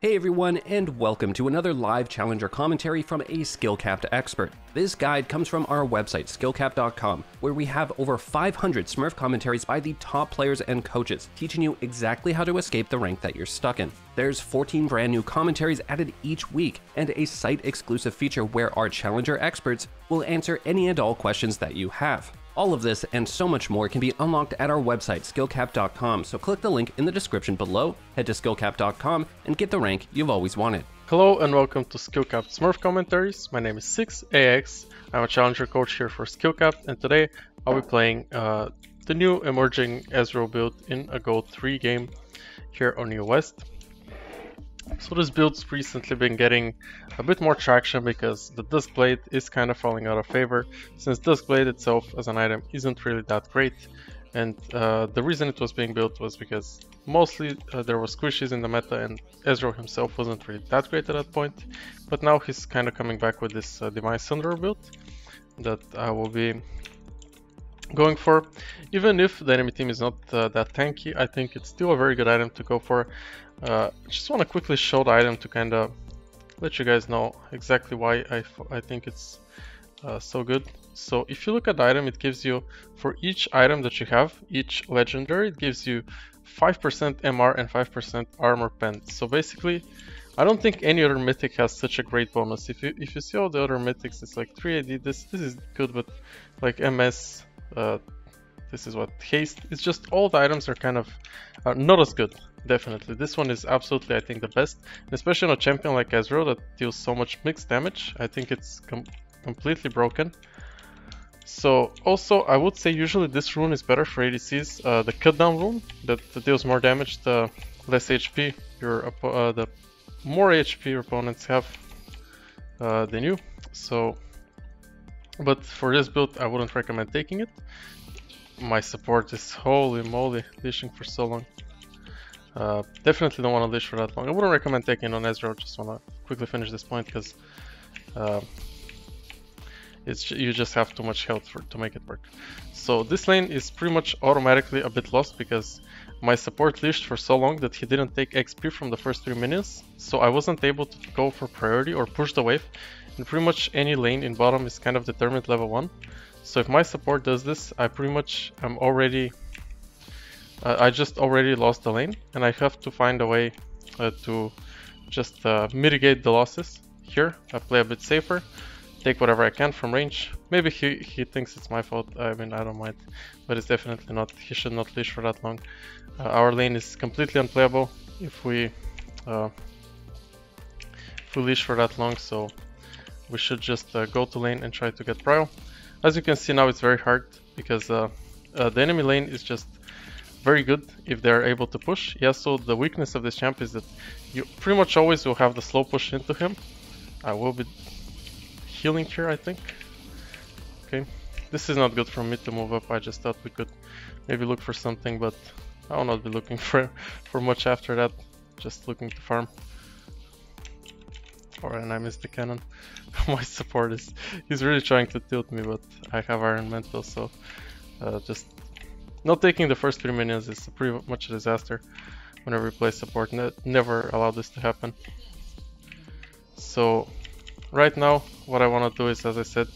Hey everyone, and welcome to another live challenger commentary from a SkillCapped expert. This guide comes from our website, SkillCapped.com, where we have over 500 Smurf commentaries by the top players and coaches, teaching you exactly how to escape the rank that you're stuck in. There's 14 brand new commentaries added each week, and a site-exclusive feature where our challenger experts will answer any and all questions that you have. All of this and so much more can be unlocked at our website, SkillCapped.com, so click the link in the description below, head to SkillCapped.com, and get the rank you've always wanted. Hello and welcome to SkillCapped Smurf Commentaries. My name is 6AX. I'm a challenger coach here for SkillCapped, and today I'll be playing the new emerging Ezreal build in a Gold 3 game here on New West. So this build's recently been getting a bit more traction because the Duskblade is kind of falling out of favor, since Duskblade itself as an item isn't really that great. And the reason it was being built was because mostly there was squishies in the meta and Ezreal himself wasn't really that great at that point. But now he's kind of coming back with this Demise Sunderer build that I will be going for. Even if the enemy team is not that tanky, I think it's still a very good item to go for. Just want to quickly show the item to kind of let you guys know exactly why I think it's so good. So if you look at the item, it gives you, for each item that you have, each legendary, it gives you 5% MR and 5% armor pen. So basically, I don't think any other mythic has such a great bonus. If you see all the other mythics, it's like 3 AD. This is good, but like MS, this is what haste. It's just all the items are kind of not as good. Definitely, this one is absolutely, I think, the best, especially on a champion like Ezreal that deals so much mixed damage. I think it's completely broken. So also, I would say usually this rune is better for ADCs. The cutdown rune that deals more damage, the less HP the more HP your opponents have than you. So, but for this build, I wouldn't recommend taking it. My support is, holy moly, leashing for so long. Definitely don't want to leash for that long. I wouldn't recommend taking it on Ezreal. Just want to quickly finish this point because you just have too much health to make it work. So this lane is pretty much automatically a bit lost because my support leashed for so long that he didn't take XP from the first 3 minions. So I wasn't able to go for priority or push the wave. And pretty much any lane in bottom is kind of determined level 1. So if my support does this, I pretty much am already... I just already lost the lane, and I have to find a way to just mitigate the losses. Here, I play a bit safer, take whatever I can from range. Maybe he thinks it's my fault, I mean, I don't mind, but it's definitely not. He should not leash for that long. Our lane is completely unplayable if we leash for that long, so we should just go to lane and try to get prio. As you can see now, it's very hard because the enemy lane is just very good if they're able to push. Yeah, so the weakness of this champ is that you pretty much always will have the slow push into him. I will be healing here, I think. Okay, this is not good for me to move up. I just thought we could maybe look for something, but I will not be looking for much after that. Just looking to farm. Alright, and I missed the cannon. My support he's really trying to tilt me, but I have Iron Mantle, so just not taking the first 3 minions is pretty much a disaster whenever you play support. Never allow this to happen. So right now what I want to do is, as I said,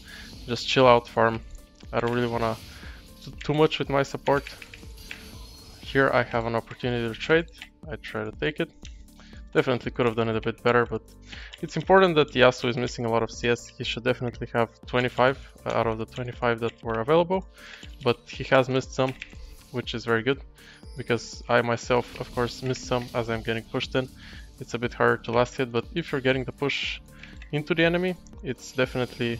just chill out, farm. I don't really want to do too much with my support. Here I have an opportunity to trade. I try to take it. Definitely could have done it a bit better, but it's important that Yasuo is missing a lot of CS. He should definitely have 25 out of the 25 that were available, but he has missed some, which is very good because I myself, of course, missed some as I'm getting pushed in. It's a bit harder to last hit, but if you're getting the push into the enemy, it's definitely,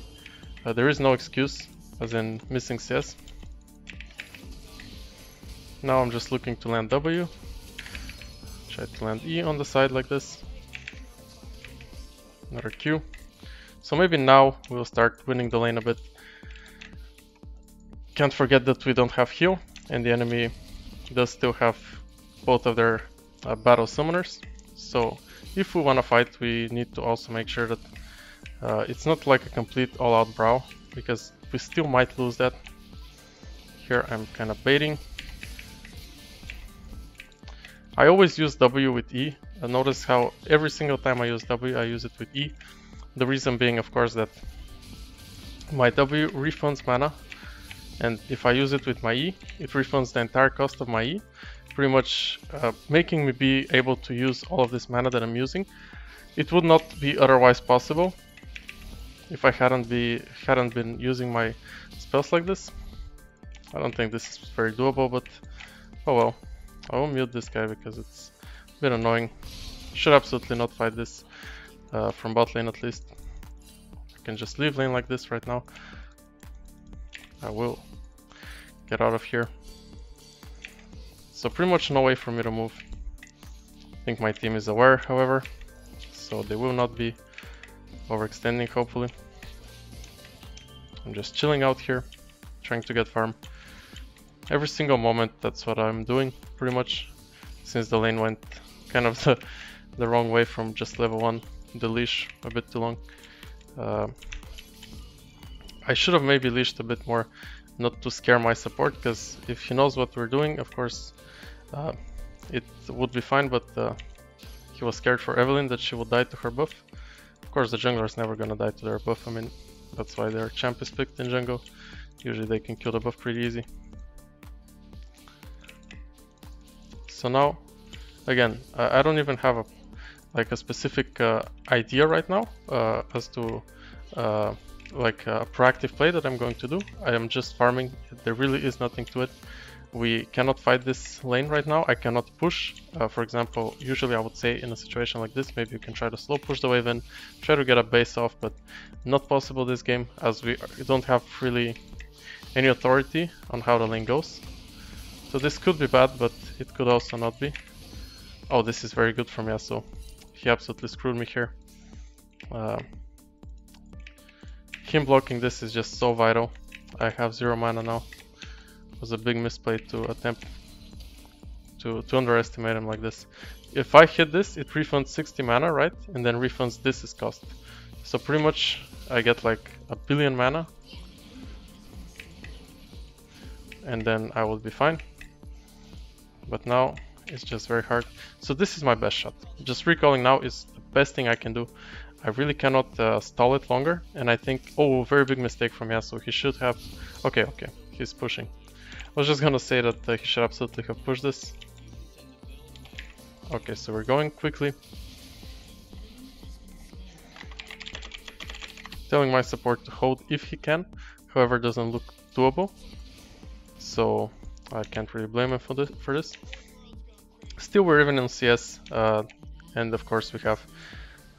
there is no excuse as in missing CS. Now I'm just looking to land W. Try to land E on the side like this. Another Q. So maybe now we'll start winning the lane a bit. Can't forget that we don't have heal, and the enemy does still have both of their battle summoners. So if we want to fight, we need to also make sure that it's not like a complete all-out brawl, because we still might lose that. Here I'm kind of baiting. I always use W with E Notice how every single time I use W, I use it with E. The reason being, of course, that my W refunds mana, and if I use it with my E, it refunds the entire cost of my E, pretty much making me be able to use all of this mana that I'm using. It would not be otherwise possible if I hadn't been using my spells like this. I don't think this is very doable, but oh well. I will mute this guy because it's a bit annoying. Should absolutely not fight this from bot lane at least. I can just leave lane like this right now. I will get out of here. So pretty much no way for me to move. I think my team is aware, however, so they will not be overextending, hopefully. I'm just chilling out here, trying to get farm. Every single moment, that's what I'm doing, pretty much, since the lane went kind of the wrong way from just level 1, the leash a bit too long. I should have maybe leashed a bit more, not to scare my support, because if he knows what we're doing, of course, it would be fine, but he was scared for Evelyn that she would die to her buff. Of course, the jungler is never gonna die to their buff. I mean, that's why their champ is picked in jungle. Usually they can kill the buff pretty easy. So now, again, I don't even have a specific idea right now as to like a proactive play that I'm going to do. I am just farming. There really is nothing to it. We cannot fight this lane right now. I cannot push. For example, usually I would say in a situation like this, maybe you can try to slow push the wave in, try to get a base off, but not possible this game as we don't have really any authority on how the lane goes. So this could be bad, but it could also not be. Oh, this is very good from Yasuo. He absolutely screwed me here. Him blocking this is just so vital. I have 0 mana now. It was a big misplay to attempt to underestimate him like this. If I hit this, it refunds 60 mana, right? And then refunds this as cost. So pretty much I get like 1 billion mana. And then I will be fine. But now it's just very hard. So this is my best shot. Just recalling now is the best thing I can do. I really cannot stall it longer. And I think, oh, very big mistake from Yasuo. He should have, okay, he's pushing. I was just gonna say that he should absolutely have pushed this. Okay, so we're going quickly. Telling my support to hold if he can. However, doesn't look doable. So I can't really blame him for this. Still, we're even in CS, and of course we have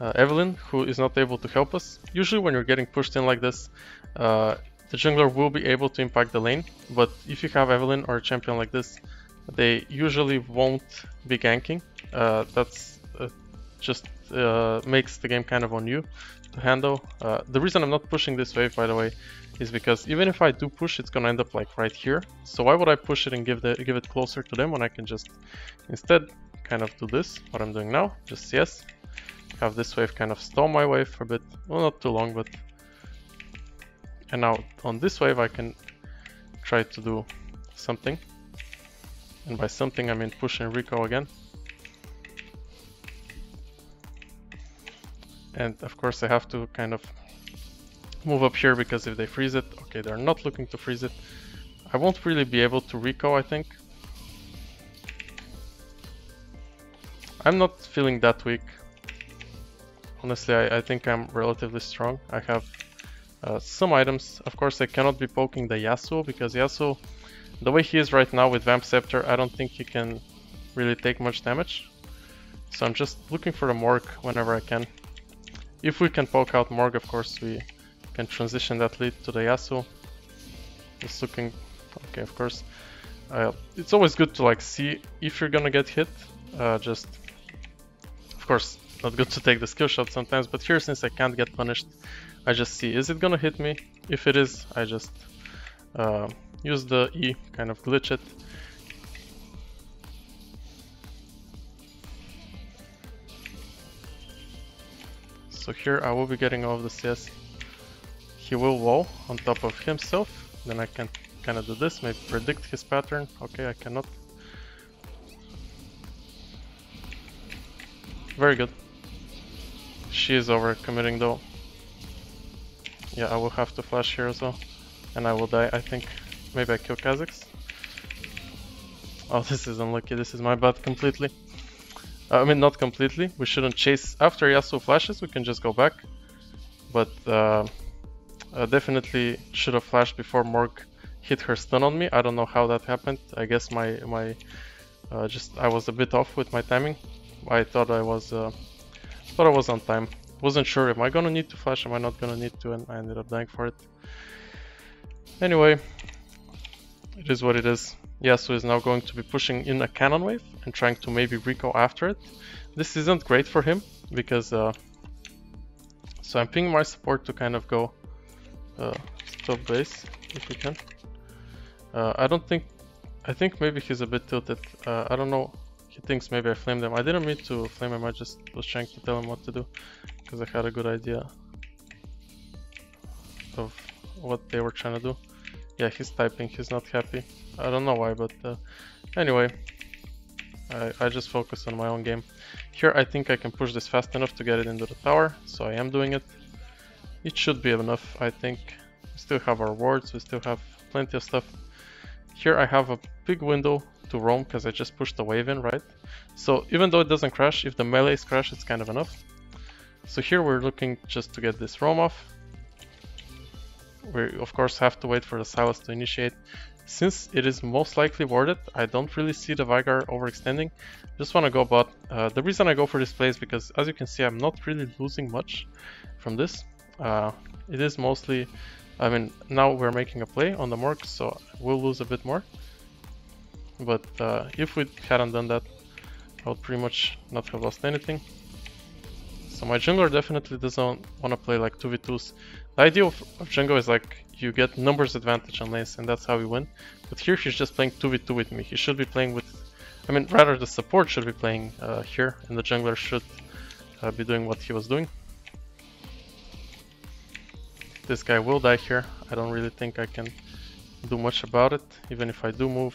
Evelyn, who is not able to help us. Usually when you're getting pushed in like this, the jungler will be able to impact the lane, but if you have Evelyn or a champion like this, they usually won't be ganking. That's just makes the game kind of on you to handle. The reason I'm not pushing this wave, by the way, is because even if I do push, it's gonna end up like right here. So why would I push it and give it closer to them when I can just instead kind of do this, what I'm doing now, just CS, have this wave kind of stall my wave for a bit, well, not too long, but and now on this wave I can try to do something, and by something I mean push and recall again. And of course I have to kind of move up here, because if they freeze it, okay, they're not looking to freeze it, I won't really be able to recall, I think. I'm not feeling that weak. Honestly, I think I'm relatively strong. I have some items. Of course, I cannot be poking the Yasuo, because Yasuo, the way he is right now with Vamp Scepter, I don't think he can really take much damage. So I'm just looking for the Morg whenever I can. If we can poke out Morg, of course, we can transition that lead to the Yasuo. Just looking... Okay, of course. It's always good to like see if you're gonna get hit. Just... Of course, not good to take the skill shot sometimes, but here, since I can't get punished, I just see, is it gonna hit me? If it is, I just use the E, kind of glitch it. So here I will be getting all of the CS. He will wall on top of himself, then I can kind of do this, maybe predict his pattern. Okay, I cannot. very good. She is overcommitting though. Yeah, I will have to flash here as well. And I will die, I think. Maybe I kill Kha'Zix. Oh, this is unlucky. This is my bad completely. I mean, not completely. We shouldn't chase. After Yasuo flashes, we can just go back. But definitely should have flashed before Morg hit her stun on me. I don't know how that happened. I guess I was a bit off with my timing. I thought I was on time. Wasn't sure, am I gonna need to flash, am I not gonna need to, and I ended up dying for it. Anyway, it is what it is. Yasuo is now going to be pushing in a cannon wave and trying to maybe recall after it. This isn't great for him because so I'm pinging my support to kind of go stop base if we can. I think maybe he's a bit tilted. I don't know. He thinks maybe I flamed him. I didn't mean to flame him. I just was trying to tell him what to do because I had a good idea of what they were trying to do. Yeah, he's typing. He's not happy. I don't know why, but anyway, I just focus on my own game. Here, I think I can push this fast enough to get it into the tower, so I am doing it. It should be enough, I think. We still have our wards. We still have plenty of stuff. Here I have a big window to roam because I just pushed the wave in, right? So even though it doesn't crash, if the melees crash, it's kind of enough. So here we're looking just to get this roam off. We of course have to wait for the Silas to initiate. Since it is most likely warded, I don't really see the Veigar overextending. Just want to go bot. The reason I go for this play is because, as you can see, I'm not really losing much from this. It is mostly, I mean, now we're making a play on the Morg, so we'll lose a bit more. But if we hadn't done that, I would pretty much not have lost anything. So my jungler definitely doesn't want to play like 2v2s. The idea of jungle is like you get numbers advantage on lanes and that's how you win. But here he's just playing 2v2 with me. He should be playing with, I mean, rather the support should be playing here and the jungler should be doing what he was doing. This guy will die here. I don't really think I can do much about it. Even if I do move,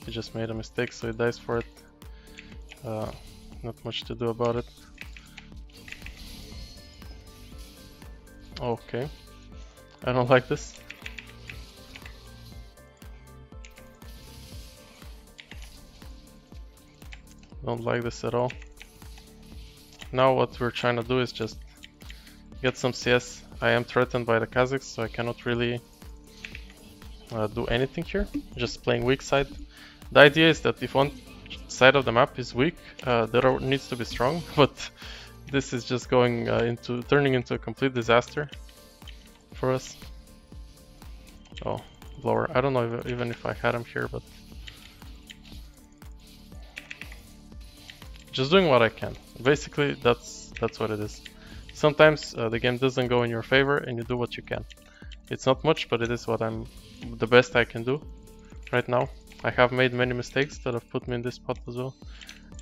he just made a mistake, so he dies for it. Not much to do about it. Okay, I don't like this. Don't like this at all. Now what we're trying to do is just get some CS. I am threatened by the Kha'Zix, so I cannot really do anything here. Just playing weak side. The idea is that if one side of the map is weak, the other needs to be strong, but this is just going turning into a complete disaster for us. Oh, blower. I don't know even if I had him here, but just doing what I can. Basically, that's what it is. Sometimes the game doesn't go in your favor, and you do what you can. It's not much, but it is what the best I can do right now. I have made many mistakes that have put me in this spot as well.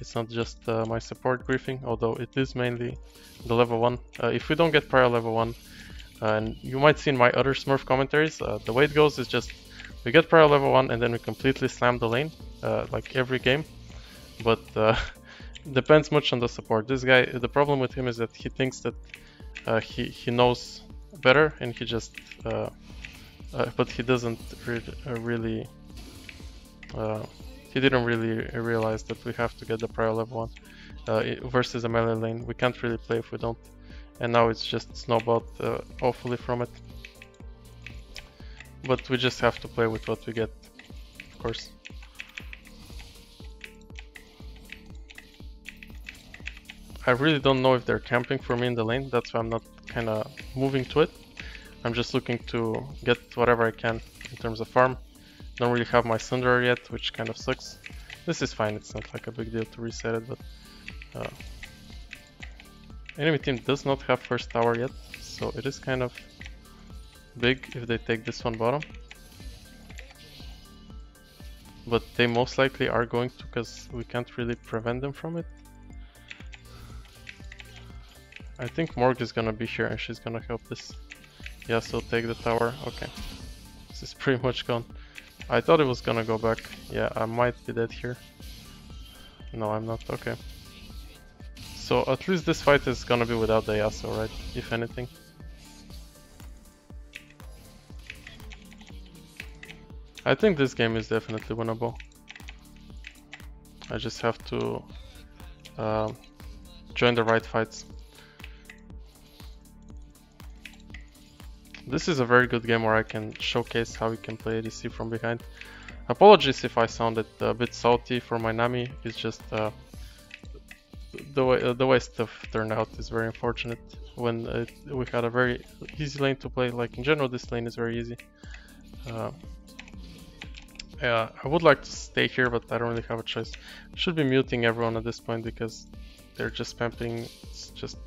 It's not just my support griefing, although it is mainly the level 1. If we don't get prior level 1, and you might see in my other Smurf commentaries, the way it goes is just we get prior level 1 and then we completely slam the lane, like every game. But depends much on the support. This guy, the problem with him is that he thinks that he knows better, and he just, but he doesn't really. He didn't really realize that we have to get the prior level 1 versus a melee lane. We can't really play if we don't. And now it's just snowballed awfully from it. But we just have to play with what we get, of course. I really don't know if they're camping for me in the lane. That's why I'm not kind of moving to it. I'm just looking to get whatever I can in terms of farm. Don't really have my sunderer yet, which kind of sucks. This is fine, it's not like a big deal to reset it, but enemy team does not have first tower yet, so it is kind of big if they take this one bottom. But they most likely are going to, because we can't really prevent them from it. I think Morg is gonna be here and she's gonna help this. Yeah, so take the tower. Okay, this is pretty much gone. I thought it was gonna go back. Yeah, I might be dead here. No, I'm not. Okay. So at least this fight is gonna be without the Yasuo, right? If anything. I think this game is definitely winnable. I just have to join the right fights. This is a very good game where I can showcase how you can play ADC from behind. Apologies if I sounded a bit salty for my Nami. It's just the way stuff turned out is very unfortunate. When we had a very easy lane to play, like in general this lane is very easy. Yeah, I would like to stay here, but I don't really have a choice. I should be muting everyone at this point because they're just spamming. It's just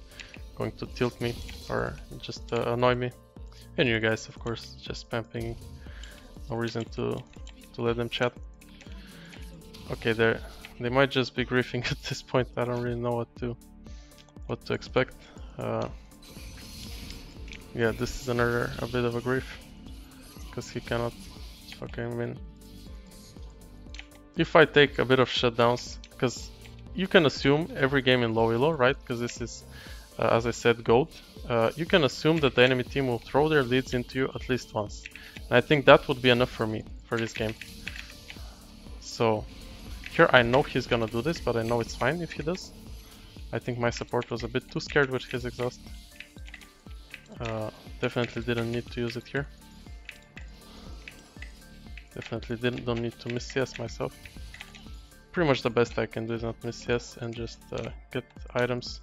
going to tilt me or just annoy me. And you guys, of course, just spamming. No reason to let them chat. Okay, they might just be griefing at this point. I don't really know what to expect. Yeah, this is a bit of a grief because he cannot fucking win. If I take a bit of shutdowns, because you can assume every game in low elo, right? Because this is, as I said, gold. You can assume that the enemy team will throw their leads into you at least once. And I think that would be enough for me for this game. So here I know he's gonna do this, but I know it's fine if he does. I think my support was a bit too scared with his exhaust. Definitely didn't need to use it here. Definitely don't need to miss CS myself. Pretty much the best I can do is not miss CS and just get items.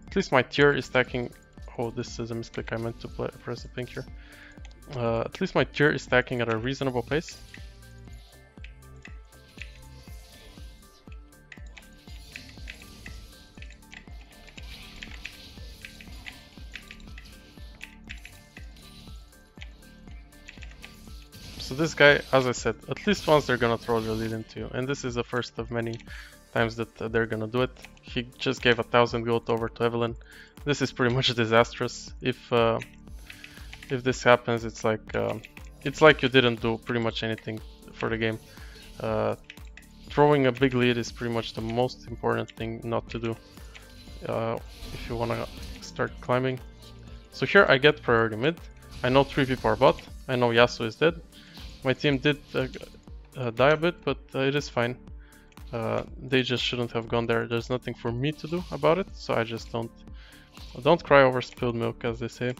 At least my tier is stacking. Oh, this is a misclick. I meant to press the pink here. At least my tier is stacking at a reasonable pace. So this guy, as I said, at least once they're gonna throw their lead into you, and this is the first of many times that they're gonna do it. He just gave 1000 gold over to Evelyn. This is pretty much disastrous. If this happens, it's like you didn't do pretty much anything for the game. Throwing a big lead is pretty much the most important thing not to do if you wanna start climbing. So here I get priority mid. I know 3 people are bot. I know Yasuo is dead. My team did die a bit, but it is fine. They just shouldn't have gone there. There's nothing for me to do about it, so I just don't cry over spilled milk, as they say.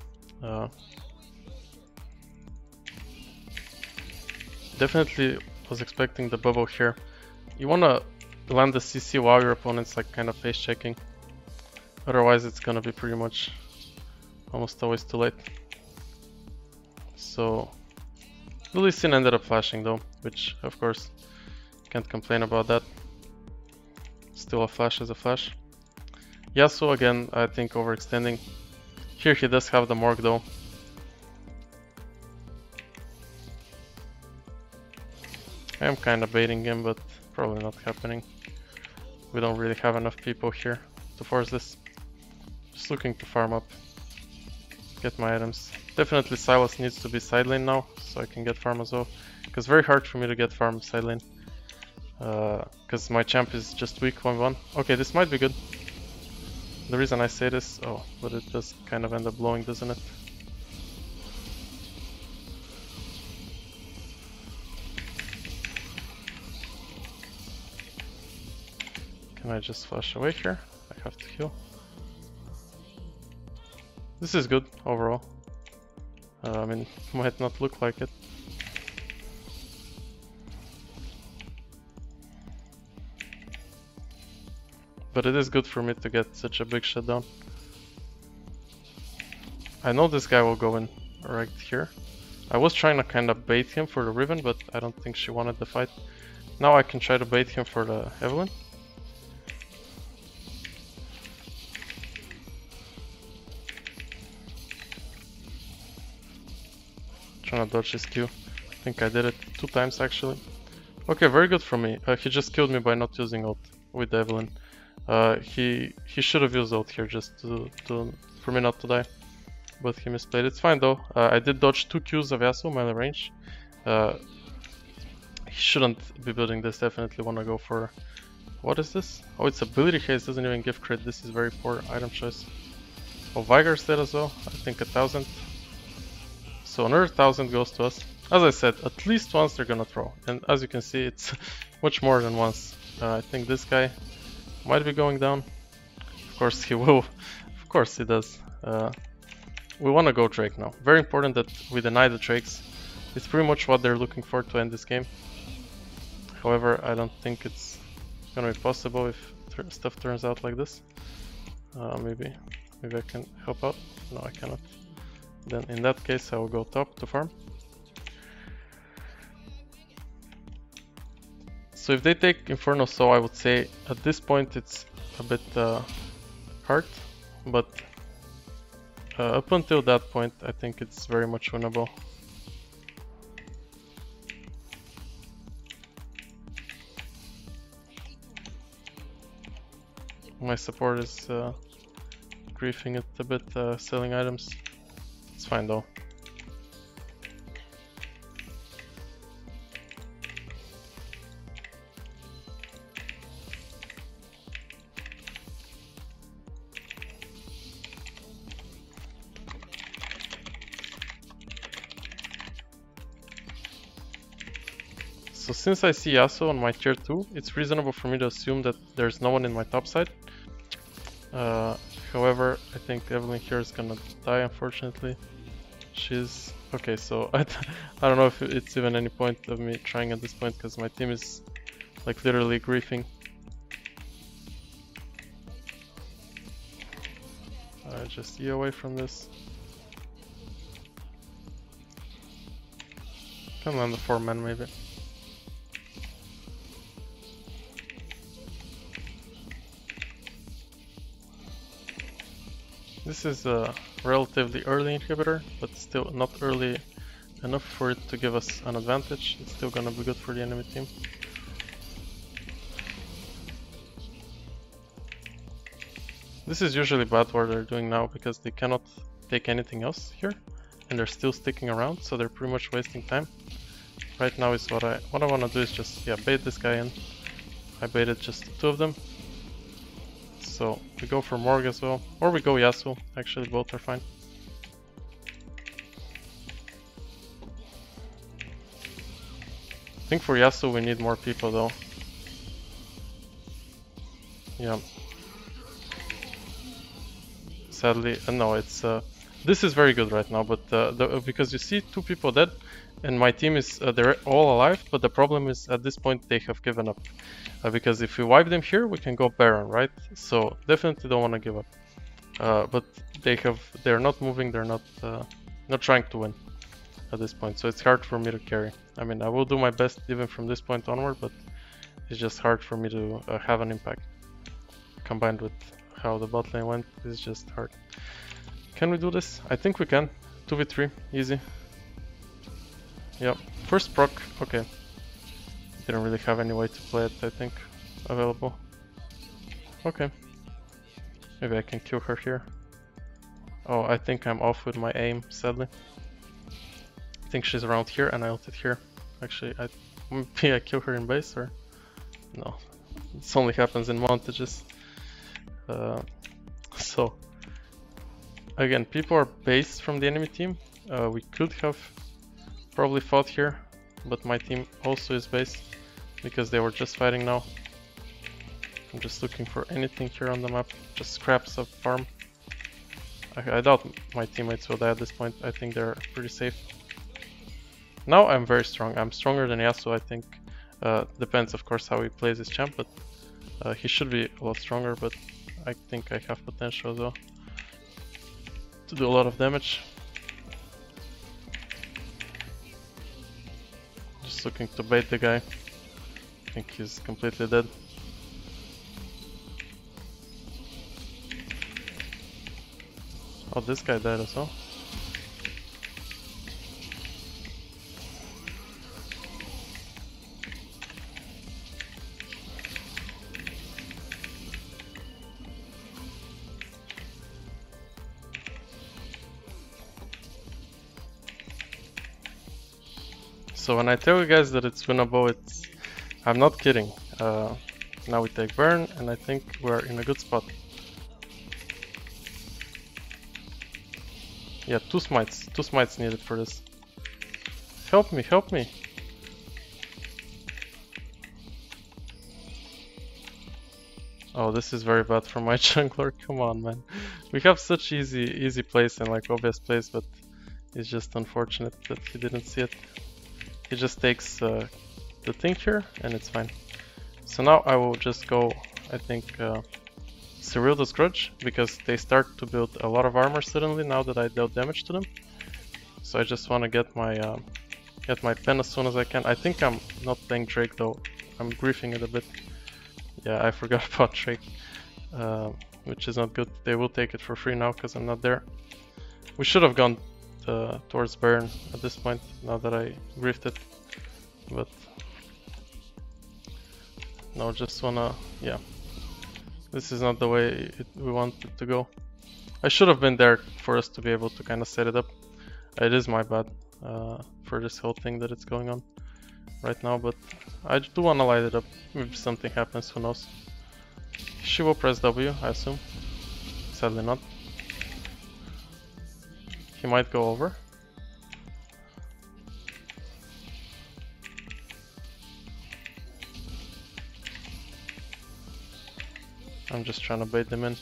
Definitely was expecting the bubble here. You wanna land the CC while your opponent's like kind of face checking. Otherwise, it's gonna be pretty much almost always too late. So the Lee Sin ended up flashing though, which of course can't complain about that. Still a flash is a flash. Yasuo again, I think overextending. Here he does have the Morg though. I am kind of baiting him, but probably not happening. We don't really have enough people here to force this. Just looking to farm up. Get my items. Definitely Silas needs to be side lane now, so I can get farm as well. Because very hard for me to get farm side lane. Because my champ is just weak 1-1. Okay, this might be good. The reason I say this, oh, but it does kind of end up blowing, doesn't it? Can I just flash away here? I have to heal. This is good overall. I mean, might not look like it. But it is good for me to get such a big shutdown. I know this guy will go in right here. I was trying to kind of bait him for the Riven, but I don't think she wanted the fight. Now I can try to bait him for the Evelyn. Trying to dodge his Q. I think I did it 2 times actually. Okay, very good for me. He just killed me by not using ult with the Evelyn. He should have used ult here just for me not to die. But he misplayed. It's fine though. I did dodge 2 Qs of Yasuo melee range. He shouldn't be building this. Definitely want to go for What is this? Oh, it's ability haste, doesn't even give crit. This is very poor item choice. Oh, Vigor's dead as well. I think 1,000. So another 1,000 goes to us. As I said, at least once they're gonna throw. And as you can see, it's much more than once. I think this guy might be going down. Of course he will. Of course he does. We want to go Drake now. Very important that we deny the Drakes. It's pretty much what they're looking for to end this game. However, I don't think it's gonna be possible if stuff turns out like this. Maybe I can help out. No, I cannot. Then in that case I will go top to farm. So if they take Inferno Soul, I would say at this point it's a bit hard, but up until that point I think it's very much winnable. My support is griefing it a bit, selling items. It's fine though. So since I see Yasuo on my tier 2, it's reasonable for me to assume that there's no one in my top side. However, I think Evelyn here is gonna die, unfortunately. She's... okay, so I don't know if it's even any point of me trying at this point, because my team is like literally griefing. Just E away from this. Can land the 4-man maybe. This is a relatively early inhibitor, but still not early enough for it to give us an advantage. It's still gonna be good for the enemy team. This is usually bad what they're doing now, because they cannot take anything else here, and they're still sticking around, so they're pretty much wasting time. Right now is what I want to do is just bait this guy in. I baited just 2 of them. So we go for Morg as well, or we go Yasuo. Actually, both are fine. I think for Yasuo we need more people though. Yeah. Sadly, no, it's this is very good right now, but because you see 2 people dead, and my team is they're all alive, but the problem is at this point they have given up. Because if we wipe them here, we can go Baron, right? So definitely don't want to give up. But they're not moving, they're not trying to win at this point. So it's hard for me to carry. I mean, I will do my best even from this point onward, but it's just hard for me to have an impact. Combined with how the bot lane went, it's just hard. Can we do this? I think we can. 2v3, easy. Yep, first proc, okay. Didn't really have any way to play it, I think, available. Okay. Maybe I can kill her here. Oh, I think I'm off with my aim, sadly. I think she's around here and I ulted here. Actually, maybe I kill her in base, or... no. This only happens in montages. So... again, people are based from the enemy team. We could have probably fought here, but my team also is based because they were just fighting now. I'm just looking for anything here on the map, just scraps of farm. I doubt my teammates will die at this point. I think they're pretty safe. Now I'm very strong. I'm stronger than Yasuo, I think. Depends, of course, how he plays his champ, but he should be a lot stronger, but I think I have potential as well to do a lot of damage. Just looking to bait the guy. I think he's completely dead. Oh, this guy died as well. So when I tell you guys that it's winnable, I'm not kidding. Now we take burn, and I think we're in a good spot. Yeah, two smites needed for this. Help me, help me! Oh, this is very bad for my jungler, come on man. We have such easy plays and like obvious plays, but it's just unfortunate that he didn't see it. He just takes the thing here and it's fine. So now I will just go, I think, Ezreal's Grudge, because they start to build a lot of armor suddenly now that I dealt damage to them. So I just want to get my pen as soon as I can. I think I'm not playing Drake though, I'm griefing it a bit. Yeah, I forgot about Drake, which is not good. They will take it for free now because I'm not there. We should have gone towards Baron at this point, now that I griefed it. But no, just wanna, yeah. This is not the way we want it to go. I should have been there for us to be able to kind of set it up. It is my bad for this whole thing that it's going on right now, but I do want to light it up. If something happens, who knows. She will press W, I assume. Sadly not. He might go over. I'm just trying to bait them in.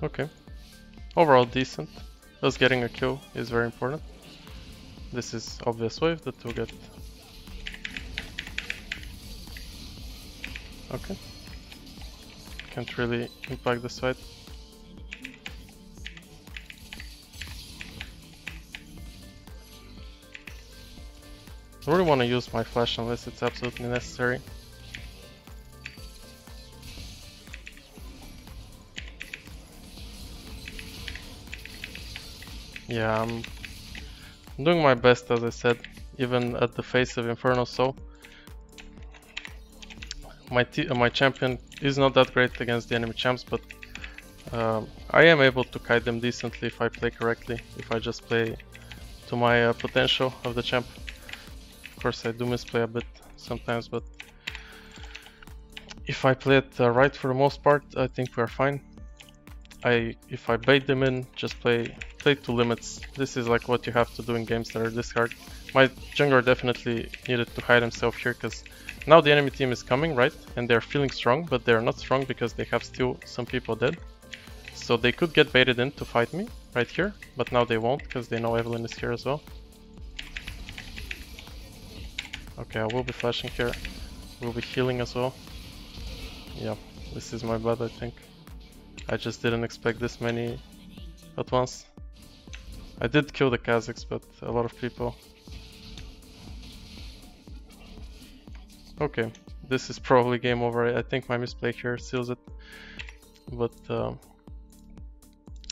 Okay. Overall decent. Us getting a kill is very important. This is obvious wave that we'll get. Okay. Can't really impact this fight. I really want to use my flash unless it's absolutely necessary. Yeah, I'm doing my best, as I said, even at the face of Inferno. So my champion is not that great against the enemy champs, but I am able to kite them decently if I play correctly, if I just play to my potential of the champ. Of course I do misplay a bit sometimes, but if I play it right for the most part, I think we're fine. If I bait them in, just play to limits. This is like what you have to do in games that are this hard. My jungler definitely needed to hide himself here, because now the enemy team is coming, right? And they're feeling strong, but they're not strong because they have still some people dead. So they could get baited in to fight me right here, but now they won't because they know Evelyn is here as well. Okay, I will be flashing here. We'll be healing as well. Yeah, this is my bad, I think. I just didn't expect this many at once. I did kill the Kazakhs, but a lot of people. Okay, this is probably game over. I think my misplay here seals it, but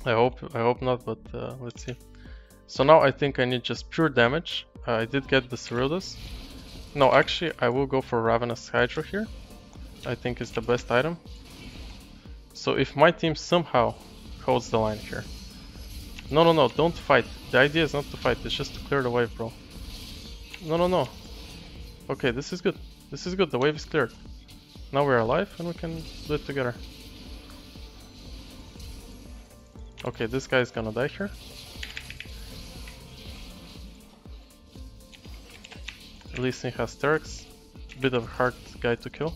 I hope not. But let's see. So now I think I need just pure damage. I did get the Cerulus. No, actually, I will go for Ravenous Hydra here. I think it's the best item. So if my team somehow holds the line here. No, don't fight. The idea is not to fight, it's just to clear the wave, bro. No. Okay, this is good. This is good, the wave is cleared. Now we're alive and we can do it together. Okay, this guy is gonna die here. Lee Sin has Terex. Bit of a hard guy to kill.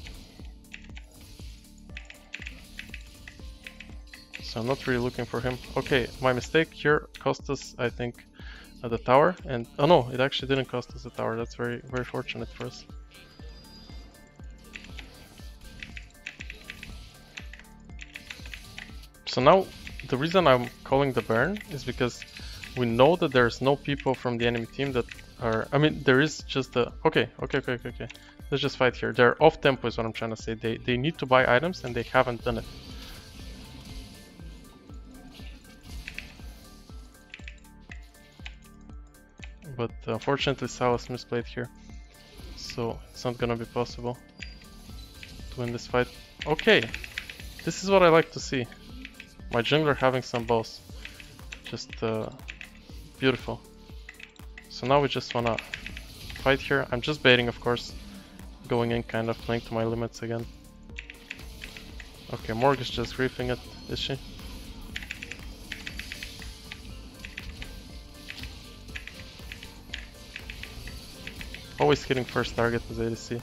So I'm not really looking for him. Okay, my mistake here cost us, I think, the tower. And oh no, it actually didn't cost us the tower. That's very fortunate for us. So now the reason I'm calling the Baron is because we know that there's no people from the enemy team that are, I mean, there is just the, okay. Let's just fight here. They're off tempo is what I'm trying to say. They need to buy items and they haven't done it. But unfortunately Salas misplayed here, so it's not gonna be possible to win this fight. Okay, this is what I like to see. My jungler having some balls. Just beautiful. So now we just wanna fight here. I'm just baiting, of course. Going in, kind of playing to my limits again. Okay, Morg is just griefing it, is she? Always hitting first target with ADC.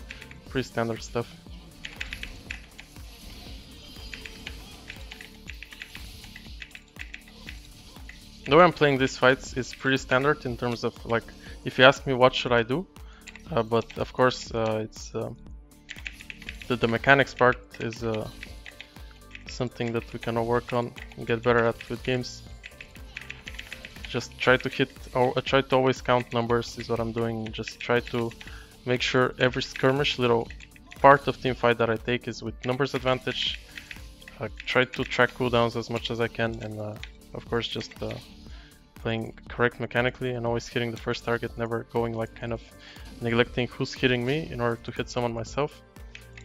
Pretty standard stuff. The way I'm playing these fights is pretty standard in terms of, like, if you ask me what should I do, but of course it's the mechanics part is something that we can all work on and get better at with games. Just try to hit, or try to always count numbers is what I'm doing. Just try to make sure every skirmish, little part of team fight that I take is with numbers advantage. I try to track cooldowns as much as I can, and of course just playing correct mechanically and always hitting the first target, never going like kind of neglecting who's hitting me in order to hit someone myself.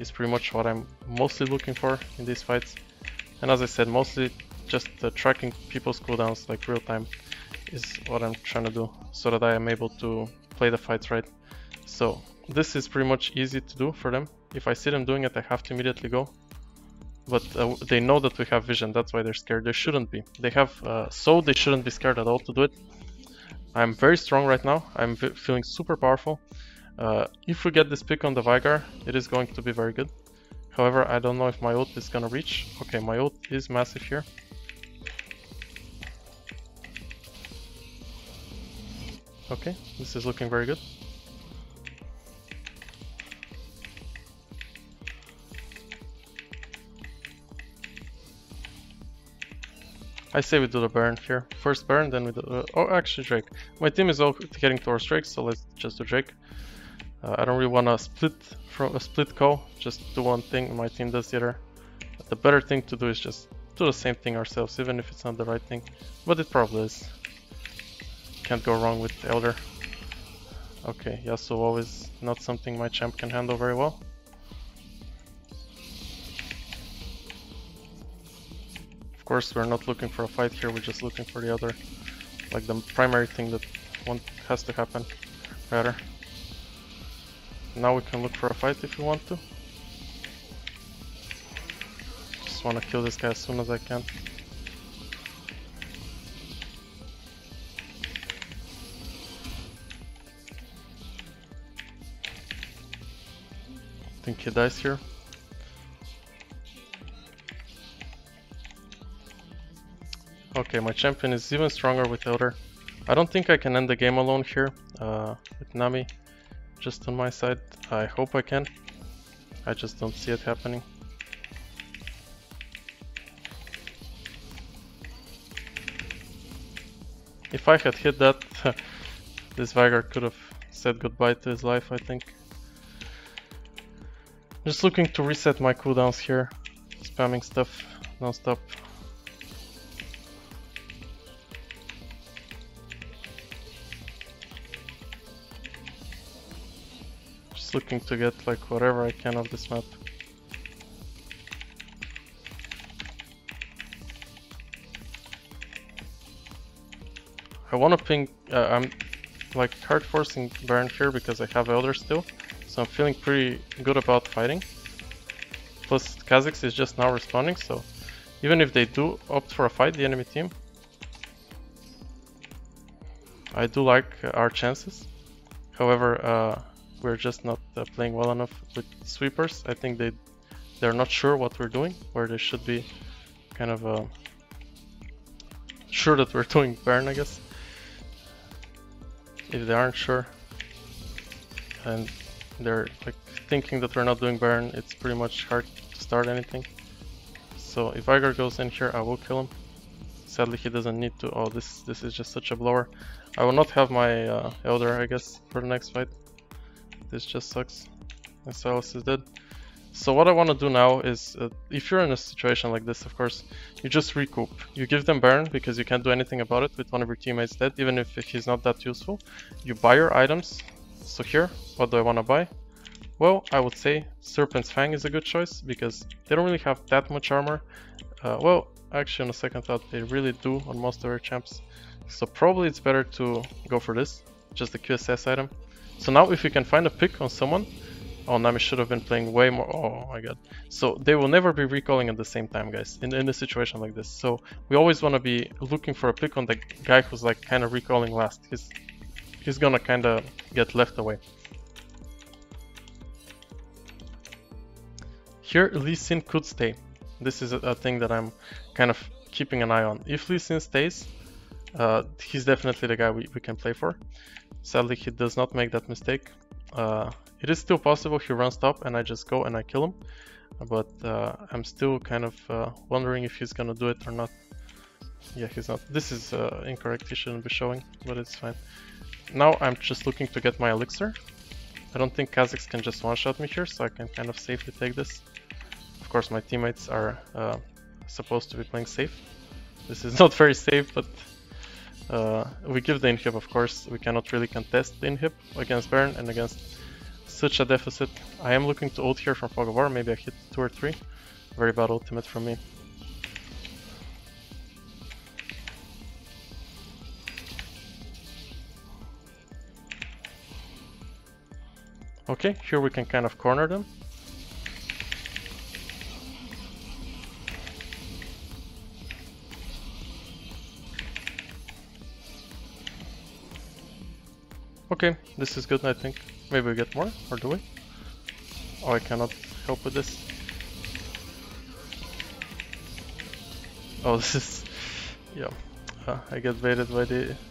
Is pretty much what I'm mostly looking for in these fights. And as I said, mostly just tracking people's cooldowns like real time is what I'm trying to do, so that I am able to play the fights right. So this is pretty much easy to do for them. If I see them doing it, I have to immediately go. But they know that we have vision, that's why they're scared. They shouldn't be. They have so they shouldn't be scared at all to do it. I'm very strong right now. I'm feeling super powerful. If we get this pick on the Veigar, it is going to be very good. However, I don't know if my ult is gonna reach. Okay, my ult is massive here. Okay, this is looking very good. I say we do the Baron here. First Baron, then we do... oh, actually Drake. My team is all getting towards Drake, so let's just do Drake. I don't really want to split co, just do one thing, my team does the other. But the better thing to do is just do the same thing ourselves, even if it's not the right thing. But it probably is. Can't go wrong with Elder. Okay, Yasuo is not something my champ can handle very well. Of course, we're not looking for a fight here, we're just looking for the other, like the primary thing that has to happen, rather. Now we can look for a fight if we want to. Just want to kill this guy as soon as I can. I think he dies here. Okay, my champion is even stronger with Elder. I don't think I can end the game alone here with Nami just on my side. I hope I can. I just don't see it happening. If I had hit that, this Veigar could have said goodbye to his life, I think. Just looking to reset my cooldowns here, spamming stuff non-stop. Just looking to get like whatever I can of this map. I want to ping, I'm like hard forcing Baron here because I have Elder still, so I'm feeling pretty good about fighting. Plus Kha'Zix is just now responding, so even if they do opt for a fight, the enemy team, I do like our chances. However, we're just not playing well enough with sweepers. I think they're not sure what we're doing, where they should be kind of sure that we're doing Baron, I guess. If they aren't sure and they're like thinking that we're not doing Baron, it's pretty much hard to start anything. So if Veigar goes in here, I will kill him. Sadly, he doesn't need to. Oh, this is just such a blower. I will not have my Elder, I guess, for the next fight. This just sucks. And Silas is dead. So what I want to do now is, if you're in a situation like this, of course, you just recoup. You give them Baron because you can't do anything about it with one of your teammates dead, even if he's not that useful. You buy your items. So here, what do I want to buy? Well, I would say Serpent's Fang is a good choice because they don't really have that much armor. Well, actually on a second thought, they really do on most of their champs. So probably it's better to go for this, just the QSS item. So now if we can find a pick on someone, oh, Nami should have been playing way more, oh my god. So they will never be recalling at the same time, guys, in a situation like this. So we always want to be looking for a pick on the guy who's like kind of recalling last. He's gonna kind of get left away. Here, Lee Sin could stay. This is a thing that I'm kind of keeping an eye on. If Lee Sin stays, he's definitely the guy we can play for. Sadly, he does not make that mistake. It is still possible he runs top and I just go and I kill him. But I'm still kind of wondering if he's gonna do it or not. Yeah, he's not. This is incorrect, he shouldn't be showing, but it's fine. Now I'm just looking to get my elixir. I don't think Kha'Zix can just one-shot me here, so I can kind of safely take this. Of course, my teammates are supposed to be playing safe. This is not very safe, but we give the inhib, of course. We cannot really contest the inhib against Baron and against such a deficit. I am looking to ult here from Fog of War. Maybe I hit 2 or 3. Very bad ultimate from me. Okay, here we can kind of corner them. Okay, this is good, I think. Maybe we get more, or do we? Oh, I cannot help with this. Oh, this is... yeah. I get baited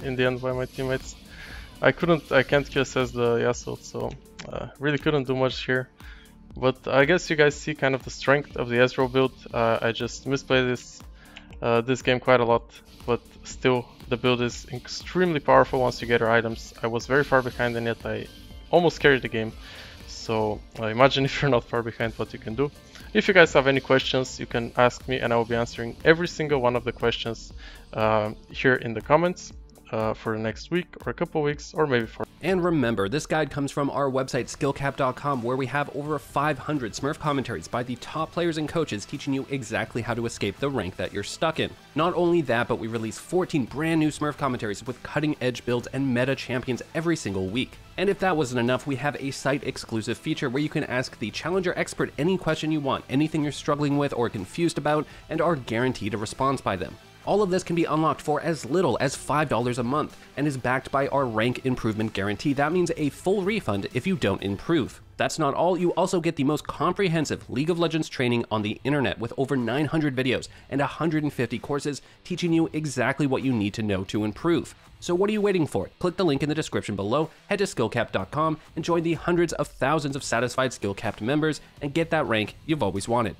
in the end by my teammates. I can't QSS the Yasuo, so really couldn't do much here. But I guess you guys see kind of the strength of the Ezreal build. I just misplayed this game quite a lot, but still the build is extremely powerful once you get your items. I was very far behind and yet I almost carried the game. So imagine if you're not far behind what you can do. If you guys have any questions, you can ask me and I will be answering every single one of the questions here in the comments for the next week or a couple weeks or maybe for... And remember, this guide comes from our website SkillCapped.com, where we have over 500 Smurf commentaries by the top players and coaches teaching you exactly how to escape the rank that you're stuck in. Not only that, but we release 14 brand new Smurf commentaries with cutting edge builds and meta champions every single week. And if that wasn't enough, we have a site exclusive feature where you can ask the Challenger expert any question you want, anything you're struggling with or confused about, and are guaranteed a response by them. All of this can be unlocked for as little as $5 a month and is backed by our rank improvement guarantee. That means a full refund if you don't improve. That's not all, you also get the most comprehensive League of Legends training on the internet with over 900 videos and 150 courses teaching you exactly what you need to know to improve. So what are you waiting for? Click the link in the description below, head to SkillCapped.com and join the hundreds of thousands of satisfied SkillCapped members and get that rank you've always wanted.